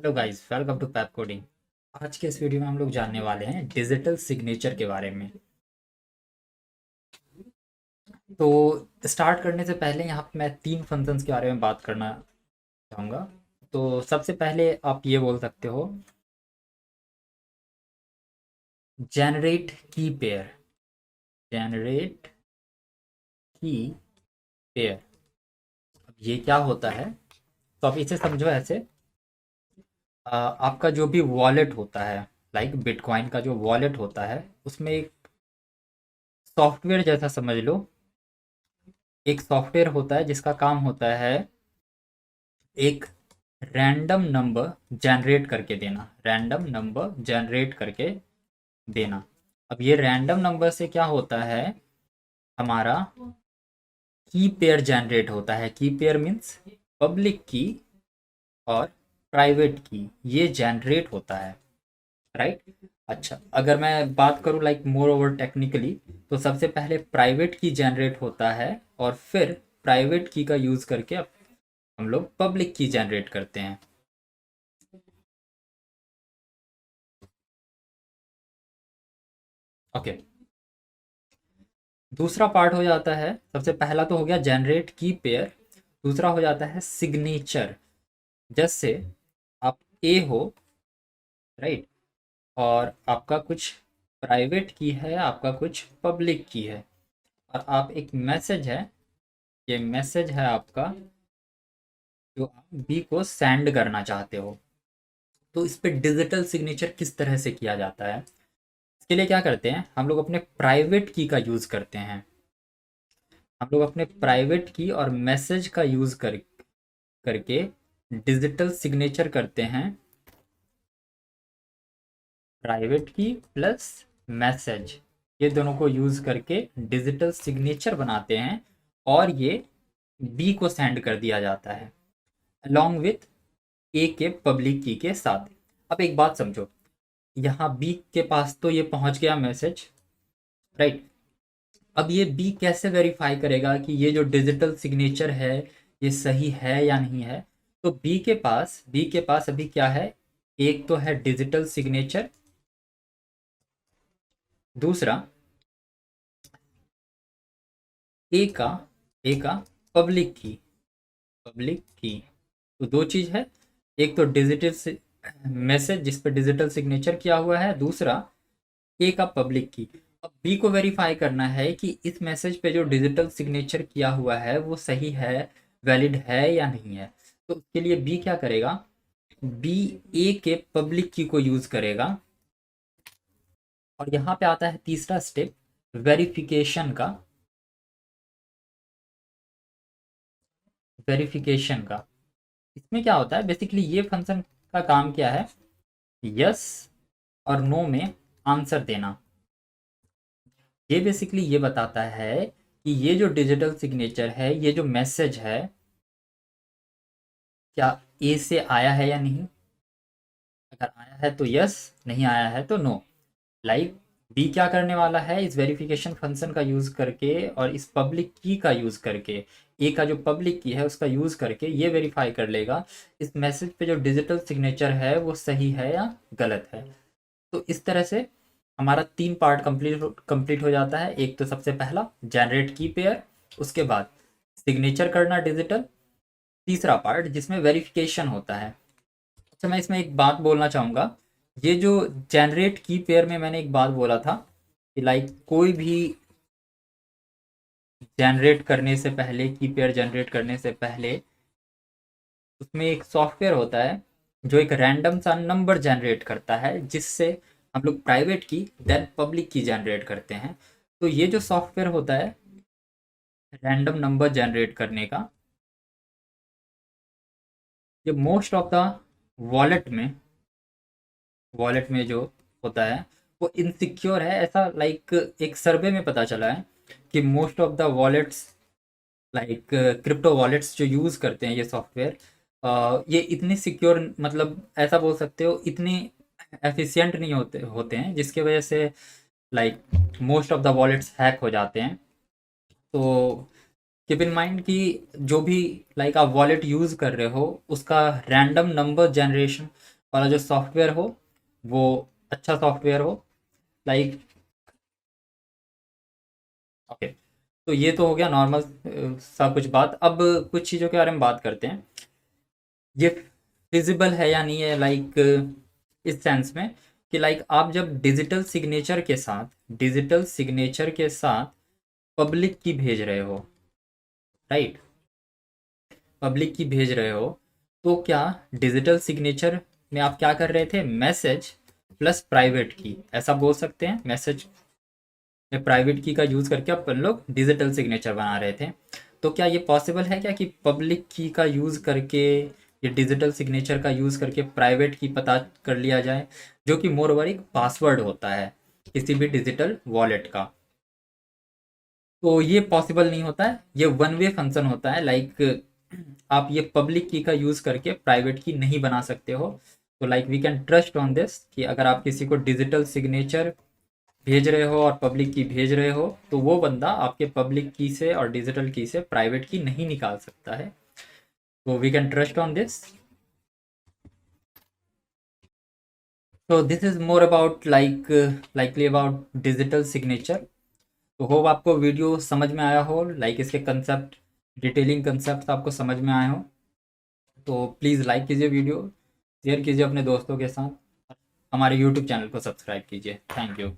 Hello guys, welcome to Pepcoding. आज के इस वीडियो में हम लोग जानने वाले हैं डिजिटल सिग्नेचर के बारे में। तो स्टार्ट करने से पहले यहाँ पे मैं तीन फंक्शंस के बारे में बात करना चाहूँगा। तो सबसे पहले आप ये बोल सकते हो, जनरेट की पेयर। जनरेट की पेयर, अब ये क्या होता है? तो आप इसे समझो ऐसे, आपका जो भी वॉलेट होता है, लाइक बिटकॉइन का जो वॉलेट होता है, उसमें एक सॉफ्टवेयर जैसा समझ लो। एक सॉफ्टवेयर होता है जिसका काम होता है एक रैंडम नंबर जनरेट करके देना। रैंडम नंबर जनरेट करके देना। अब ये रैंडम नंबर से क्या होता है, हमारा की पेयर जनरेट होता है। की पेयर मीन्स पब्लिक की और प्राइवेट की, ये जनरेट होता है, राइट। अच्छा, अगर मैं बात करूँ लाइक मोर ओवर टेक्निकली, तो सबसे पहले प्राइवेट की जनरेट होता है और फिर प्राइवेट की का यूज़ करके हम लोग पब्लिक की जनरेट करते हैं। ओके, दूसरा पार्ट हो जाता है, सबसे पहला तो हो गया जनरेट की पेयर, दूसरा हो जाता है सिग्नेचर। जैसे आप ए हो, राइट, और आपका कुछ प्राइवेट की है, आपका कुछ पब्लिक की है, और आप एक मैसेज है, ये मैसेज है आपका जो आप बी को सेंड करना चाहते हो। तो इस पे डिजिटल सिग्नेचर किस तरह से किया जाता है? इसके लिए क्या करते हैं, हम लोग अपने प्राइवेट की का यूज़ करते हैं। हम लोग अपने प्राइवेट की और मैसेज का यूज़ करके डिजिटल सिग्नेचर करते हैं। प्राइवेट की प्लस मैसेज, ये दोनों को यूज़ करके डिजिटल सिग्नेचर बनाते हैं, और ये बी को सेंड कर दिया जाता है अलॉन्ग विथ ए के पब्लिक की के साथ। अब एक बात समझो, यहाँ बी के पास तो ये पहुंच गया मैसेज, राइट। अब ये बी कैसे वेरीफाई करेगा कि ये जो डिजिटल सिग्नेचर है ये सही है या नहीं है? तो बी के पास अभी क्या है, एक तो है डिजिटल सिग्नेचर, दूसरा ए का ए का पब्लिक की। तो दो चीज है, एक तो डिजिटल मैसेज जिस पे डिजिटल सिग्नेचर किया हुआ है, दूसरा ए का पब्लिक की। अब बी को वेरीफाई करना है कि इस मैसेज पे जो डिजिटल सिग्नेचर किया हुआ है वो सही है, वैलिड है या नहीं है। तो उसके लिए बी क्या करेगा, बी ए के पब्लिक की को यूज करेगा। और यहाँ पे आता है तीसरा स्टेप, वेरिफिकेशन का। वेरिफिकेशन का इसमें क्या होता है, बेसिकली ये फंक्शन का काम क्या है, यस और नो में आंसर देना। ये बेसिकली ये बताता है कि ये जो डिजिटल सिग्नेचर है, ये जो मैसेज है, क्या ए से आया है या नहीं। अगर आया है तो यस, नहीं आया है तो नो। लाइक बी क्या करने वाला है, इस वेरिफिकेशन फंक्शन का यूज करके और इस पब्लिक की का यूज करके, ए का जो पब्लिक की है उसका यूज करके ये वेरीफाई कर लेगा इस मैसेज पे जो डिजिटल सिग्नेचर है वो सही है या गलत है। तो इस तरह से हमारा तीन पार्ट कंप्लीट हो जाता है। एक तो सबसे पहला जनरेट की पेयर, उसके बाद सिग्नेचर करना डिजिटल, तीसरा पार्ट जिसमें वेरिफिकेशन होता है। अच्छा, मैं इसमें एक बात बोलना चाहूँगा, ये जो जनरेट की पेयर में मैंने एक बात बोला था कि लाइक कोई भी जनरेट करने से पहले, की पेयर जनरेट करने से पहले उसमें एक सॉफ्टवेयर होता है जो एक रैंडम सा नंबर जनरेट करता है, जिससे हम लोग प्राइवेट की देन पब्लिक की जनरेट करते हैं। तो ये जो सॉफ्टवेयर होता है रैंडम नंबर जनरेट करने का, ये मोस्ट ऑफ द वॉलेट में वॉलेट में जो होता है वो इनसिक्योर है। ऐसा लाइक एक सर्वे में पता चला है कि most of the wallets, like crypto wallets जो यूज़ करते हैं ये सॉफ्टवेयर, ये इतने सिक्योर, मतलब ऐसा बोल सकते हो इतने एफिशिएंट नहीं होते होते हैं, जिसकी वजह से like most of the wallets hack हो जाते हैं। तो कीप इन माइंड कि जो भी लाइक आप वॉलेट यूज़ कर रहे हो उसका रैंडम नंबर जनरेशन वाला जो सॉफ्टवेयर हो वो अच्छा सॉफ्टवेयर हो, लाइक ओके। तो ये तो हो गया नॉर्मल सा कुछ बात। अब कुछ चीज़ों के बारे में बात करते हैं, ये फिजिबल है या नहीं है, लाइक इस सेंस में कि लाइक आप जब डिजिटल सिग्नेचर के साथ पब्लिक की भेज रहे हो, राइट, पब्लिक की भेज रहे हो, तो क्या डिजिटल सिग्नेचर में आप क्या कर रहे थे, मैसेज प्लस प्राइवेट की, ऐसा बोल सकते हैं, मैसेज में प्राइवेट की का यूज़ करके अपन लोग डिजिटल सिग्नेचर बना रहे थे। तो क्या ये पॉसिबल है क्या कि पब्लिक की का यूज़ करके, ये डिजिटल सिग्नेचर का यूज़ करके प्राइवेट की पता कर लिया जाए, जो कि मोर ओवर एक पासवर्ड होता है किसी भी डिजिटल वॉलेट का। तो ये पॉसिबल नहीं होता है, ये वन वे फंक्शन होता है, लाइक आप ये पब्लिक की का यूज़ करके प्राइवेट की नहीं बना सकते हो। तो like we can trust on this कि अगर आप किसी को डिजिटल सिग्नेचर भेज रहे हो और पब्लिक की भेज रहे हो, तो वो बंदा आपके पब्लिक की से और डिजिटल की से प्राइवेट की नहीं निकाल सकता है। तो we can trust on this. तो this is more about likely about digital signature. तो होप आपको वीडियो समझ में आया हो, लाइक इसके कंसेप्ट, डिटेलिंग कंसेप्ट आपको समझ में आए हो। तो प्लीज़ लाइक कीजिए वीडियो, शेयर कीजिए अपने दोस्तों के साथ, हमारे यूट्यूब चैनल को सब्सक्राइब कीजिए। Thank you.